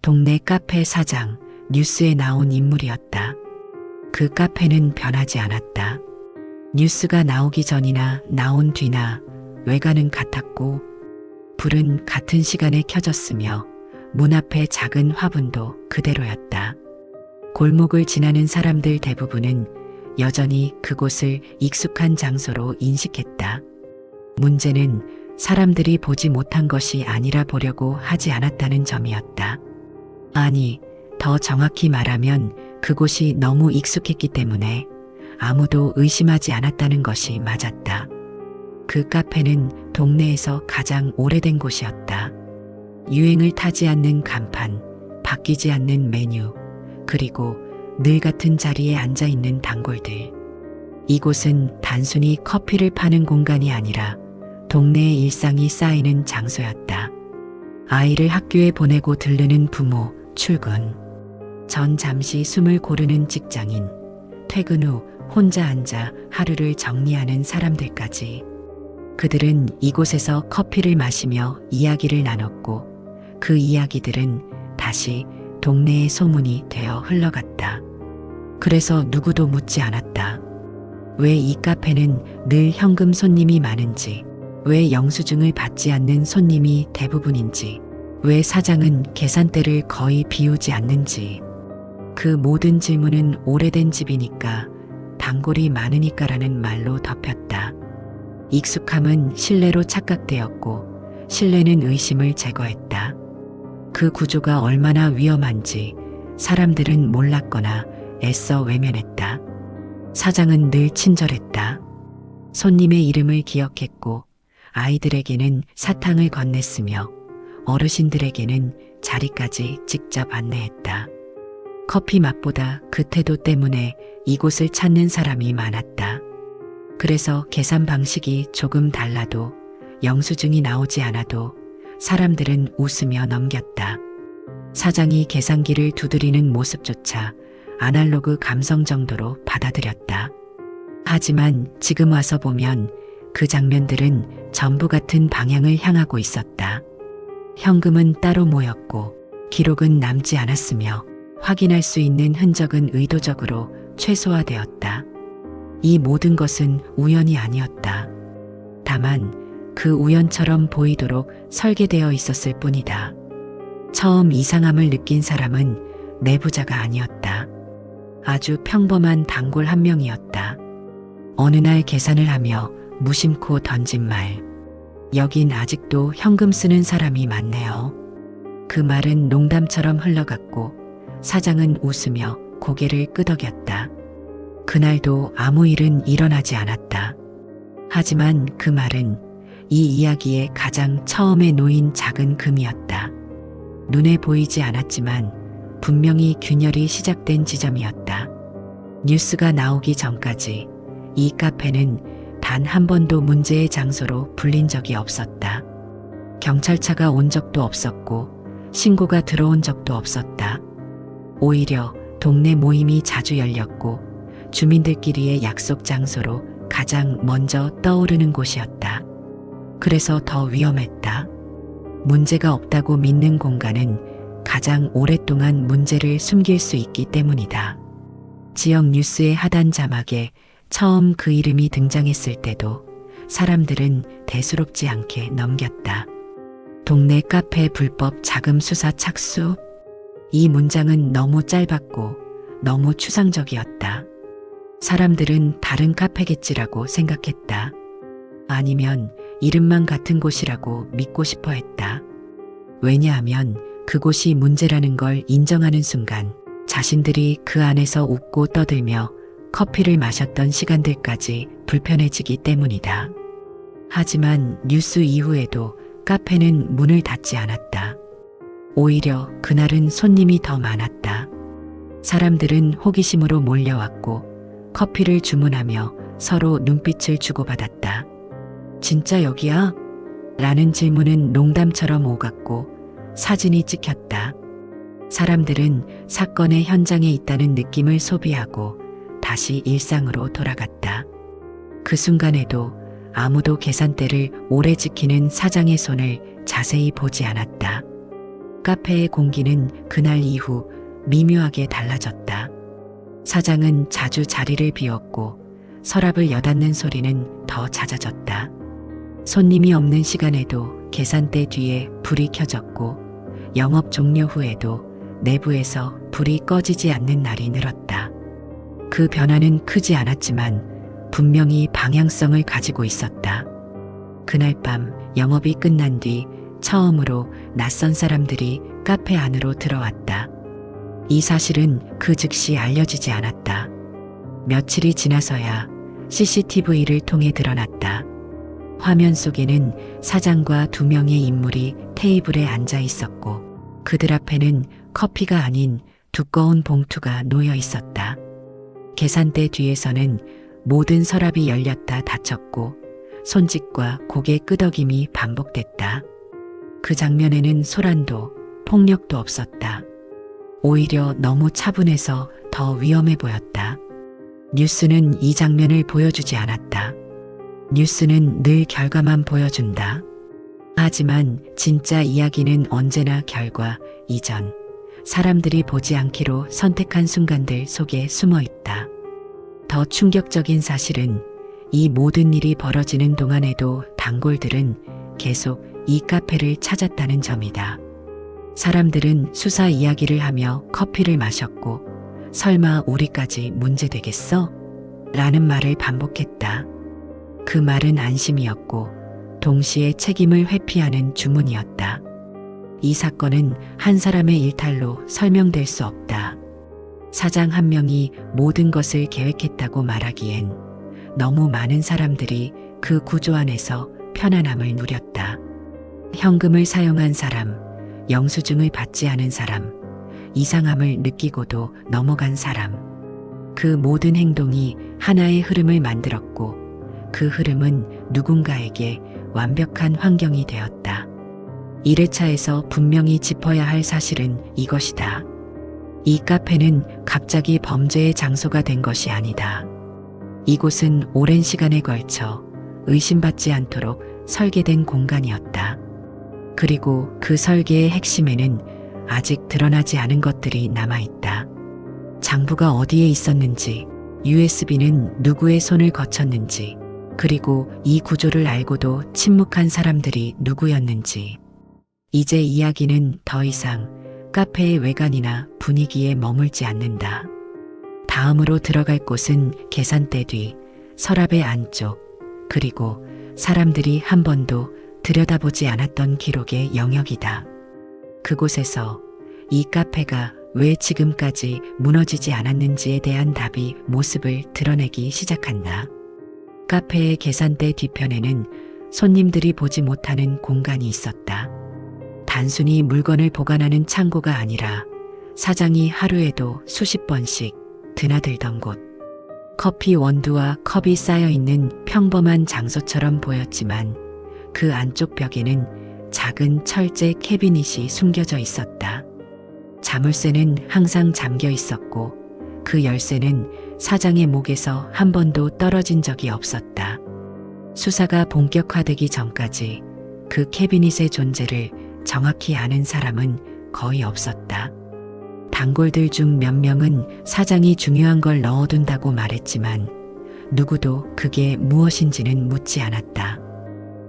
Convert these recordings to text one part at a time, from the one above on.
동네 카페 사장, 뉴스에 나온 인물이었다. 그 카페는 변하지 않았다. 뉴스가 나오기 전이나 나온 뒤나 외관은 같았고 불은 같은 시간에 켜졌으며 문 앞의 작은 화분도 그대로였다. 골목을 지나는 사람들 대부분은 여전히 그곳을 익숙한 장소로 인식했다. 문제는 사람들이 보지 못한 것이 아니라 보려고 하지 않았다는 점이었다. 아니, 더 정확히 말하면 그곳이 너무 익숙했기 때문에 아무도 의심하지 않았다는 것이 맞았다. 그 카페는 동네에서 가장 오래된 곳이었다. 유행을 타지 않는 간판, 바뀌지 않는 메뉴, 그리고 늘 같은 자리에 앉아 있는 단골들. 이곳은 단순히 커피를 파는 공간이 아니라 동네의 일상이 쌓이는 장소였다. 아이를 학교에 보내고 들르는 부모, 출근 전 잠시 숨을 고르는 직장인, 퇴근 후 혼자 앉아 하루를 정리하는 사람들까지. 그들은 이곳에서 커피를 마시며 이야기를 나눴고 그 이야기들은 다시 동네의 소문이 되어 흘러갔다. 그래서 누구도 묻지 않았다. 왜 이 카페는 늘 현금 손님이 많은지, 왜 영수증을 받지 않는 손님이 대부분인지, 왜 사장은 계산대를 거의 비우지 않는지. 그 모든 질문은 오래된 집이니까, 단골이 많으니까라는 말로 덮였다. 익숙함은 신뢰로 착각되었고, 신뢰는 의심을 제거했다. 그 구조가 얼마나 위험한지 사람들은 몰랐거나 애써 외면했다. 사장은 늘 친절했다. 손님의 이름을 기억했고 아이들에게는 사탕을 건넸으며 어르신들에게는 자리까지 직접 안내했다. 커피 맛보다 그 태도 때문에 이곳을 찾는 사람이 많았다. 그래서 계산 방식이 조금 달라도 영수증이 나오지 않아도 사람들은 웃으며 넘겼다. 사장이 계산기를 두드리는 모습조차 아날로그 감성 정도로 받아들였다. 하지만 지금 와서 보면 그 장면들은 전부 같은 방향을 향하고 있었다. 현금은 따로 모였고 기록은 남지 않았으며 확인할 수 있는 흔적은 의도적으로 최소화되었다. 이 모든 것은 우연이 아니었다. 다만 그 우연처럼 보이도록 설계되어 있었을 뿐이다. 처음 이상함을 느낀 사람은 내부자가 아니었다. 아주 평범한 단골 한 명이었다. 어느 날 계산을 하며 무심코 던진 말. 여긴 아직도 현금 쓰는 사람이 많네요. 그 말은 농담처럼 흘러갔고 사장은 웃으며 고개를 끄덕였다. 그날도 아무 일은 일어나지 않았다. 하지만 그 말은 이 이야기의 가장 처음에 놓인 작은 금이었다. 눈에 보이지 않았지만 분명히 균열이 시작된 지점이었다. 뉴스가 나오기 전까지 이 카페는 단 한 번도 문제의 장소로 불린 적이 없었다. 경찰차가 온 적도 없었고 신고가 들어온 적도 없었다. 오히려 동네 모임이 자주 열렸고 주민들끼리의 약속 장소로 가장 먼저 떠오르는 곳이었다. 그래서 더 위험했다. 문제가 없다고 믿는 공간은 가장 오랫동안 문제를 숨길 수 있기 때문이다. 지역 뉴스의 하단 자막에 처음 그 이름이 등장했을 때도 사람들은 대수롭지 않게 넘겼다. 동네 카페 불법 자금 수사 착수? 이 문장은 너무 짧았고 너무 추상적이었다. 사람들은 다른 카페겠지라고 생각했다. 아니면 이름만 같은 곳이라고 믿고 싶어 했다. 왜냐하면 그곳이 문제라는 걸 인정하는 순간 자신들이 그 안에서 웃고 떠들며 커피를 마셨던 시간들까지 불편해지기 때문이다. 하지만 뉴스 이후에도 카페는 문을 닫지 않았다. 오히려 그날은 손님이 더 많았다. 사람들은 호기심으로 몰려왔고 커피를 주문하며 서로 눈빛을 주고받았다. 진짜 여기야? 라는 질문은 농담처럼 오갔고 사진이 찍혔다. 사람들은 사건의 현장에 있다는 느낌을 소비하고 다시 일상으로 돌아갔다. 그 순간에도 아무도 계산대를 오래 지키는 사장의 손을 자세히 보지 않았다. 카페의 공기는 그날 이후 미묘하게 달라졌다. 사장은 자주 자리를 비웠고 서랍을 여닫는 소리는 더 잦아졌다. 손님이 없는 시간에도 계산대 뒤에 불이 켜졌고 영업 종료 후에도 내부에서 불이 꺼지지 않는 날이 늘었다. 그 변화는 크지 않았지만 분명히 방향성을 가지고 있었다. 그날 밤 영업이 끝난 뒤 처음으로 낯선 사람들이 카페 안으로 들어왔다. 이 사실은 그 즉시 알려지지 않았다. 며칠이 지나서야 CCTV를 통해 드러났다. 화면 속에는 사장과 2명의 인물이 테이블에 앉아 있었고 그들 앞에는 커피가 아닌 두꺼운 봉투가 놓여 있었다. 계산대 뒤에서는 모든 서랍이 열렸다 닫혔고 손짓과 고개 끄덕임이 반복됐다. 그 장면에는 소란도 폭력도 없었다. 오히려 너무 차분해서 더 위험해 보였다. 뉴스는 이 장면을 보여주지 않았다. 뉴스는 늘 결과만 보여준다. 하지만 진짜 이야기는 언제나 결과 이전, 사람들이 보지 않기로 선택한 순간들 속에 숨어 있다. 더 충격적인 사실은 이 모든 일이 벌어지는 동안에도 단골들은 계속 이 카페를 찾았다는 점이다. 사람들은 수사 이야기를 하며 커피를 마셨고 설마 우리까지 문제되겠어? 라는 말을 반복했다. 그 말은 안심이었고 동시에 책임을 회피하는 주문이었다. 이 사건은 한 사람의 일탈로 설명될 수 없다. 사장 한 명이 모든 것을 계획했다고 말하기엔 너무 많은 사람들이 그 구조 안에서 편안함을 누렸다. 현금을 사용한 사람, 영수증을 받지 않은 사람, 이상함을 느끼고도 넘어간 사람. 그 모든 행동이 하나의 흐름을 만들었고 그 흐름은 누군가에게 완벽한 환경이 되었다. 1회차에서 분명히 짚어야 할 사실은 이것이다. 이 카페는 갑자기 범죄의 장소가 된 것이 아니다. 이곳은 오랜 시간에 걸쳐 의심받지 않도록 설계된 공간이었다. 그리고 그 설계의 핵심에는 아직 드러나지 않은 것들이 남아있다. 장부가 어디에 있었는지, USB는 누구의 손을 거쳤는지, 그리고 이 구조를 알고도 침묵한 사람들이 누구였는지. 이제 이야기는 더 이상 카페의 외관이나 분위기에 머물지 않는다. 다음으로 들어갈 곳은 계산대 뒤, 서랍의 안쪽, 그리고 사람들이 한 번도 들여다보지 않았던 기록의 영역이다. 그곳에서 이 카페가 왜 지금까지 무너지지 않았는지에 대한 답이 모습을 드러내기 시작한다. 카페의 계산대 뒤편에는 손님들이 보지 못하는 공간이 있었다. 단순히 물건을 보관하는 창고가 아니라 사장이 하루에도 수십 번씩 드나들던 곳. 커피 원두와 컵이 쌓여있는 평범한 장소처럼 보였지만 그 안쪽 벽에는 작은 철제 캐비닛이 숨겨져 있었다. 자물쇠는 항상 잠겨 있었고 그 열쇠는 사장의 목에서 한 번도 떨어진 적이 없었다. 수사가 본격화되기 전까지 그 캐비닛의 존재를 정확히 아는 사람은 거의 없었다. 단골들 중 몇 명은 사장이 중요한 걸 넣어둔다고 말했지만 누구도 그게 무엇인지는 묻지 않았다.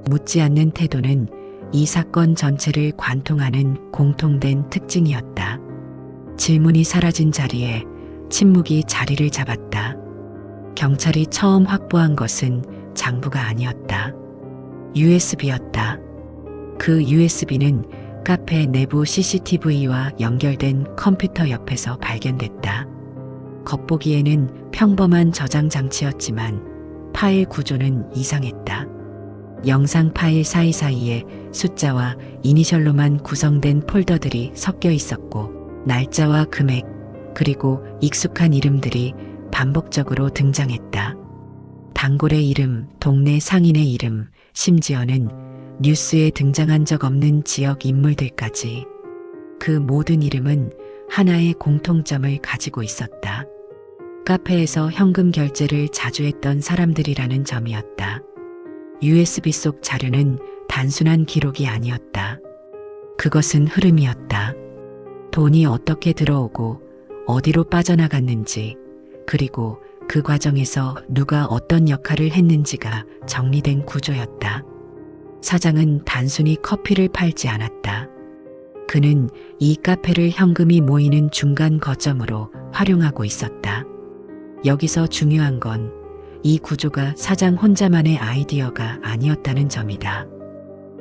묻지 않는 태도는 이 사건 전체를 관통하는 공통된 특징이었다. 질문이 사라진 자리에 침묵이 자리를 잡았다. 경찰이 처음 확보한 것은 장부가 아니었다. USB였다. 그 USB는 카페 내부 CCTV와 연결된 컴퓨터 옆에서 발견됐다. 겉보기에는 평범한 저장 장치였지만 파일 구조는 이상했다. 영상 파일 사이사이에 숫자와 이니셜로만 구성된 폴더들이 섞여 있었고 날짜와 금액 그리고 익숙한 이름들이 반복적으로 등장했다. 단골의 이름, 동네 상인의 이름, 심지어는 뉴스에 등장한 적 없는 지역 인물들까지. 그 모든 이름은 하나의 공통점을 가지고 있었다. 카페에서 현금 결제를 자주 했던 사람들이라는 점이었다. USB 속 자료는 단순한 기록이 아니었다. 그것은 흐름이었다. 돈이 어떻게 들어오고 어디로 빠져나갔는지, 그리고 그 과정에서 누가 어떤 역할을 했는지가 정리된 구조였다. 사장은 단순히 커피를 팔지 않았다. 그는 이 카페를 현금이 모이는 중간 거점으로 활용하고 있었다. 여기서 중요한 건 이 구조가 사장 혼자만의 아이디어가 아니었다는 점이다.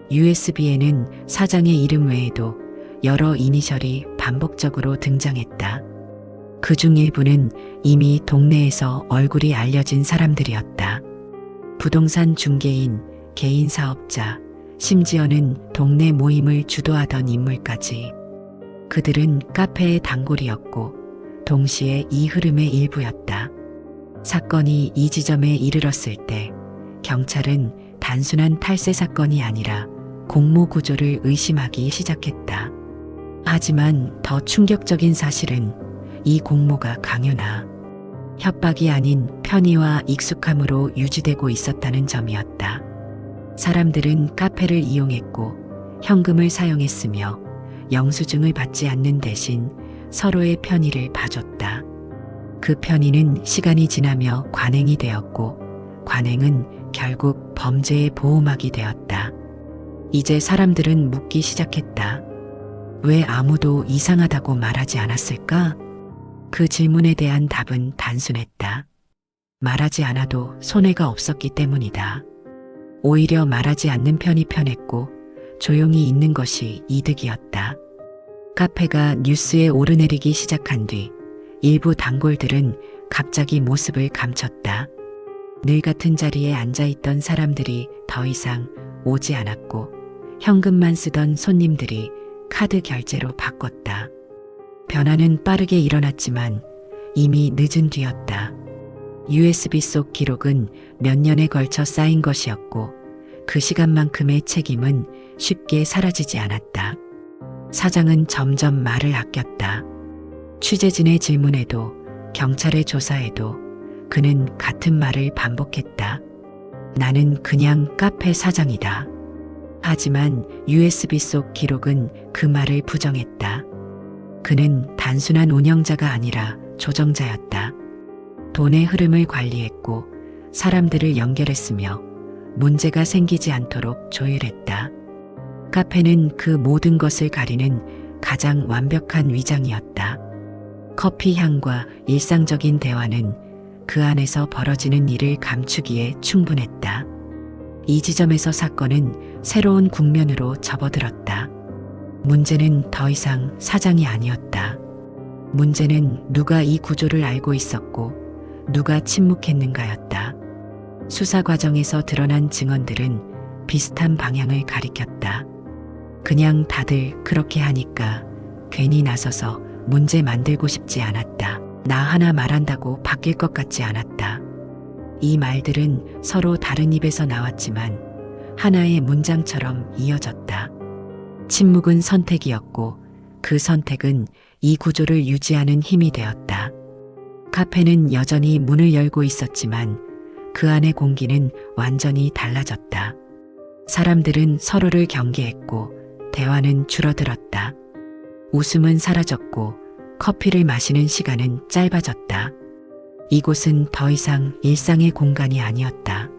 USB에는 사장의 이름 외에도 여러 이니셜이 반복적으로 등장했다. 그중 일부는 이미 동네에서 얼굴이 알려진 사람들이었다. 부동산 중개인, 개인 사업자, 심지어는 동네 모임을 주도하던 인물까지. 그들은 카페의 단골이었고 동시에 이 흐름의 일부였다. 사건이 이 지점에 이르렀을 때 경찰은 단순한 탈세 사건이 아니라 공모 구조를 의심하기 시작했다. 하지만 더 충격적인 사실은 이 공모가 강요나 협박이 아닌 편의와 익숙함으로 유지되고 있었다는 점이었다. 사람들은 카페를 이용했고 현금을 사용했으며 영수증을 받지 않는 대신 서로의 편의를 봐줬다. 그 편의는 시간이 지나며 관행이 되었고 관행은 결국 범죄의 보호막이 되었다. 이제 사람들은 묻기 시작했다. 왜 아무도 이상하다고 말하지 않았을까? 그 질문에 대한 답은 단순했다. 말하지 않아도 손해가 없었기 때문이다. 오히려 말하지 않는 편이 편했고 조용히 있는 것이 이득이었다. 카페가 뉴스에 오르내리기 시작한 뒤 일부 단골들은 갑자기 모습을 감췄다. 늘 같은 자리에 앉아있던 사람들이 더 이상 오지 않았고 현금만 쓰던 손님들이 카드 결제로 바꿨다. 변화는 빠르게 일어났지만 이미 늦은 뒤였다. USB 속 기록은 몇 년에 걸쳐 쌓인 것이었고 그 시간만큼의 책임은 쉽게 사라지지 않았다. 사장은 점점 말을 아꼈다. 취재진의 질문에도 경찰의 조사에도 그는 같은 말을 반복했다. 나는 그냥 카페 사장이다. 하지만 USB 속 기록은 그 말을 부정했다. 그는 단순한 운영자가 아니라 조정자였다. 돈의 흐름을 관리했고 사람들을 연결했으며 문제가 생기지 않도록 조율했다. 카페는 그 모든 것을 가리는 가장 완벽한 위장이었다. 커피 향과 일상적인 대화는 그 안에서 벌어지는 일을 감추기에 충분했다. 이 지점에서 사건은 새로운 국면으로 접어들었다. 문제는 더 이상 사장이 아니었다. 문제는 누가 이 구조를 알고 있었고 누가 침묵했는가였다. 수사 과정에서 드러난 증언들은 비슷한 방향을 가리켰다. 그냥 다들 그렇게 하니까 괜히 나서서 문제 만들고 싶지 않았다. 나 하나 말한다고 바뀔 것 같지 않았다. 이 말들은 서로 다른 입에서 나왔지만 하나의 문장처럼 이어졌다. 침묵은 선택이었고 그 선택은 이 구조를 유지하는 힘이 되었다. 카페는 여전히 문을 열고 있었지만 그 안의 공기는 완전히 달라졌다. 사람들은 서로를 경계했고 대화는 줄어들었다. 웃음은 사라졌고 커피를 마시는 시간은 짧아졌다. 이곳은 더 이상 일상의 공간이 아니었다.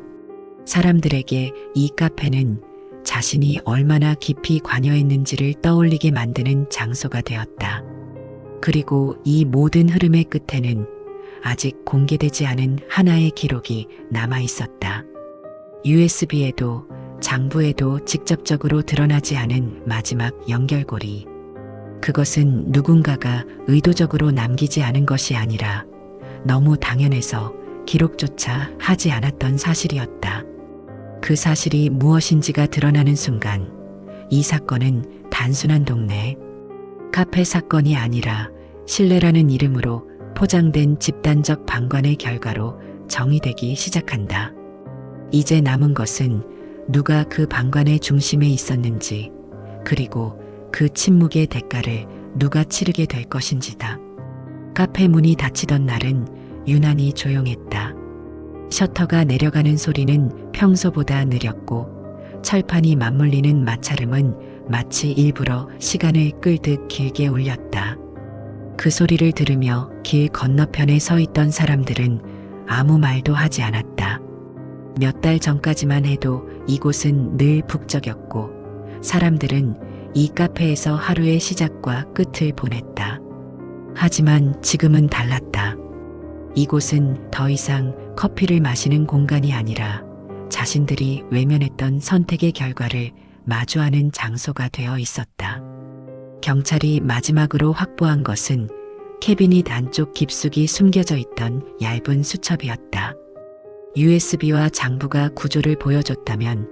사람들에게 이 카페는 자신이 얼마나 깊이 관여했는지를 떠올리게 만드는 장소가 되었다. 그리고 이 모든 흐름의 끝에는 아직 공개되지 않은 하나의 기록이 남아 있었다. USB에도 장부에도 직접적으로 드러나지 않은 마지막 연결고리. 그것은 누군가가 의도적으로 남기지 않은 것이 아니라 너무 당연해서 기록조차 하지 않았던 사실이었다. 그 사실이 무엇인지가 드러나는 순간 이 사건은 단순한 동네 카페 사건이 아니라 신뢰라는 이름으로 포장된 집단적 방관의 결과로 정의되기 시작한다. 이제 남은 것은 누가 그 방관의 중심에 있었는지, 그리고 그 침묵의 대가를 누가 치르게 될 것인지다. 카페 문이 닫히던 날은 유난히 조용했다. 셔터가 내려가는 소리는 평소보다 느렸고 철판이 맞물리는 마찰음은 마치 일부러 시간을 끌듯 길게 울렸다. 그 소리를 들으며 길 건너편에 서 있던 사람들은 아무 말도 하지 않았다. 몇 달 전까지만 해도 이곳은 늘 북적였고 사람들은 이 카페에서 하루의 시작과 끝을 보냈다. 하지만 지금은 달랐다. 이곳은 더 이상 커피를 마시는 공간이 아니라 자신들이 외면했던 선택의 결과를 마주하는 장소가 되어 있었다. 경찰이 마지막으로 확보한 것은 캐비닛 안쪽 깊숙이 숨겨져 있던 얇은 수첩이었다. USB와 장부가 구조를 보여줬다면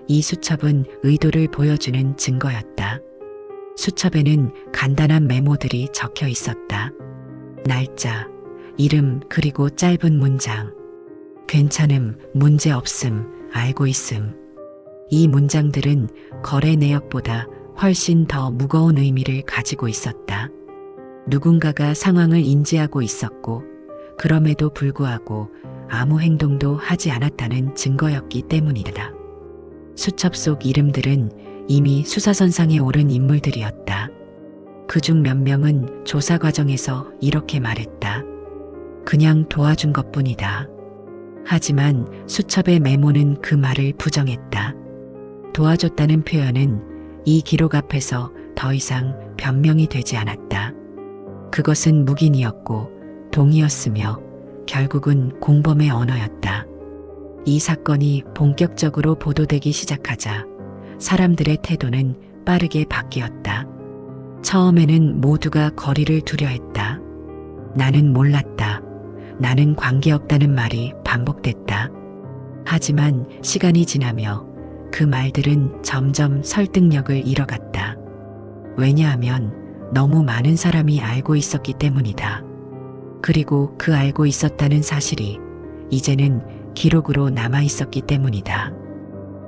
이 수첩은 의도를 보여주는 증거였다. 수첩에는 간단한 메모들이 적혀 있었다. 날짜, 이름, 그리고 짧은 문장. 괜찮음, 문제 없음, 알고 있음. 이 문장들은 거래 내역보다 훨씬 더 무거운 의미를 가지고 있었다. 누군가가 상황을 인지하고 있었고 그럼에도 불구하고 아무 행동도 하지 않았다는 증거였기 때문이다. 수첩 속 이름들은 이미 수사선상에 오른 인물들이었다. 그중 몇 명은 조사 과정에서 이렇게 말했다. 그냥 도와준 것뿐이다. 하지만 수첩의 메모는 그 말을 부정했다. 도와줬다는 표현은 이 기록 앞에서 더 이상 변명이 되지 않았다. 그것은 묵인이었고 동의였으며 결국은 공범의 언어였다. 이 사건이 본격적으로 보도되기 시작하자 사람들의 태도는 빠르게 바뀌었다. 처음에는 모두가 거리를 두려했다. 나는 몰랐다. 나는 관계없다는 말이 반복됐다. 하지만 시간이 지나며 그 말들은 점점 설득력을 잃어갔다. 왜냐하면 너무 많은 사람이 알고 있었기 때문이다. 그리고 그 알고 있었다는 사실이 이제는 기록으로 남아 있었기 때문이다.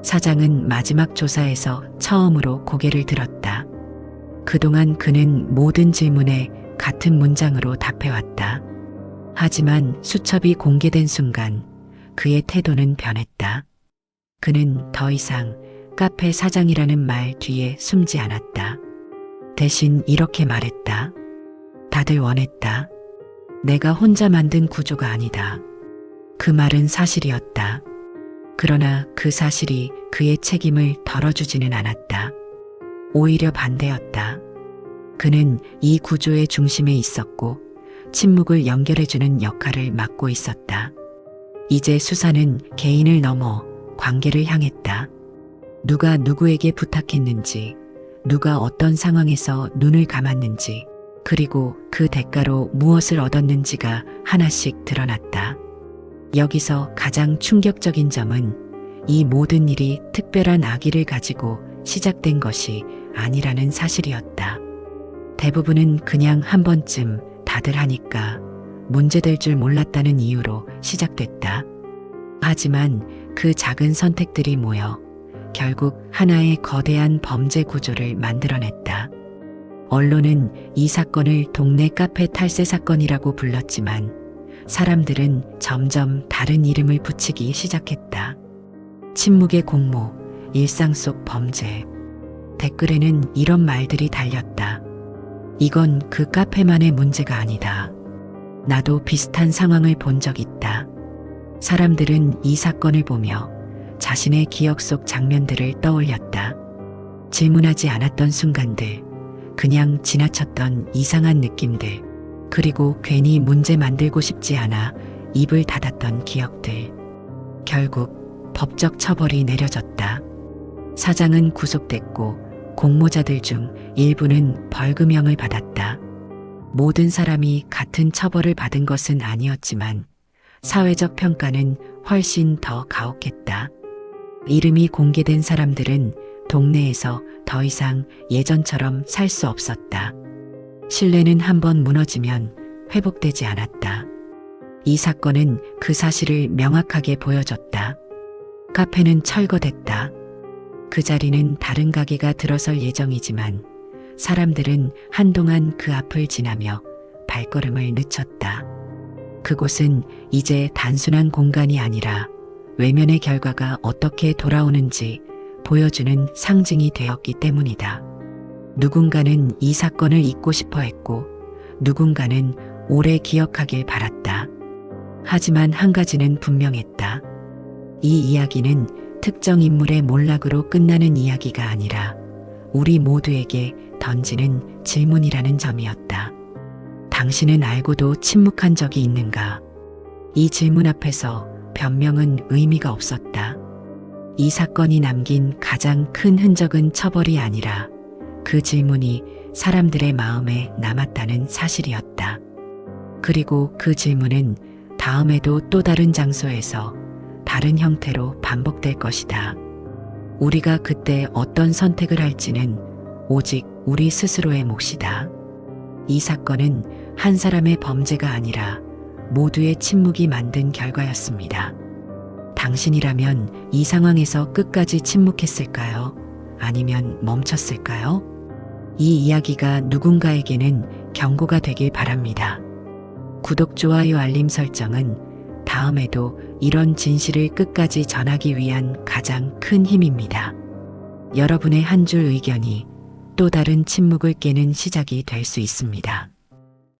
사장은 마지막 조사에서 처음으로 고개를 들었다. 그동안 그는 모든 질문에 같은 문장으로 답해왔다. 하지만 수첩이 공개된 순간 그의 태도는 변했다. 그는 더 이상 카페 사장이라는 말 뒤에 숨지 않았다. 대신 이렇게 말했다. 다들 원했다. 내가 혼자 만든 구조가 아니다. 그 말은 사실이었다. 그러나 그 사실이 그의 책임을 덜어주지는 않았다. 오히려 반대였다. 그는 이 구조의 중심에 있었고 침묵을 연결해주는 역할을 맡고 있었다. 이제 수사는 개인을 넘어 관계를 향했다. 누가 누구에게 부탁했는지, 누가 어떤 상황에서 눈을 감았는지, 그리고 그 대가로 무엇을 얻었는지가 하나씩 드러났다. 여기서 가장 충격적인 점은 이 모든 일이 특별한 악의를 가지고 시작된 것이 아니라는 사실이었다. 대부분은 그냥 한 번쯤 다들 하니까 문제될 줄 몰랐다는 이유로 시작됐다. 하지만 그 작은 선택들이 모여 결국 하나의 거대한 범죄 구조를 만들어냈다. 언론은 이 사건을 동네 카페 탈세 사건이라고 불렀지만 사람들은 점점 다른 이름을 붙이기 시작했다. 침묵의 공모, 일상 속 범죄. 댓글에는 이런 말들이 달렸다. 이건 그 카페만의 문제가 아니다. 나도 비슷한 상황을 본 적 있다. 사람들은 이 사건을 보며 자신의 기억 속 장면들을 떠올렸다. 질문하지 않았던 순간들, 그냥 지나쳤던 이상한 느낌들, 그리고 괜히 문제 만들고 싶지 않아 입을 닫았던 기억들. 결국 법적 처벌이 내려졌다. 사장은 구속됐고 공모자들 중 일부는 벌금형을 받았다. 모든 사람이 같은 처벌을 받은 것은 아니었지만 사회적 평가는 훨씬 더 가혹했다. 이름이 공개된 사람들은 동네에서 더 이상 예전처럼 살 수 없었다. 신뢰는 한번 무너지면 회복되지 않았다. 이 사건은 그 사실을 명확하게 보여줬다. 카페는 철거됐다. 그 자리는 다른 가게가 들어설 예정이지만 사람들은 한동안 그 앞을 지나며 발걸음을 늦췄다. 그곳은 이제 단순한 공간이 아니라 외면의 결과가 어떻게 돌아오는지 보여주는 상징이 되었기 때문이다. 누군가는 이 사건을 잊고 싶어 했고, 누군가는 오래 기억하길 바랐다. 하지만 한 가지는 분명했다. 이 이야기는 특정 인물의 몰락으로 끝나는 이야기가 아니라 우리 모두에게 던지는 질문이라는 점이었다. 당신은 알고도 침묵한 적이 있는가? 이 질문 앞에서 변명은 의미가 없었다. 이 사건이 남긴 가장 큰 흔적은 처벌이 아니라 그 질문이 사람들의 마음에 남았다는 사실이었다. 그리고 그 질문은 다음에도 또 다른 장소에서 다른 형태로 반복될 것이다. 우리가 그때 어떤 선택을 할지는 오직 우리 스스로의 몫이다. 이 사건은 한 사람의 범죄가 아니라 모두의 침묵이 만든 결과였습니다. 당신이라면 이 상황에서 끝까지 침묵했을까요? 아니면 멈췄을까요? 이 이야기가 누군가에게는 경고가 되길 바랍니다. 구독, 좋아요, 알림 설정은 다음에도 이런 진실을 끝까지 전하기 위한 가장 큰 힘입니다. 여러분의 한 줄 의견이 또 다른 침묵을 깨는 시작이 될 수 있습니다.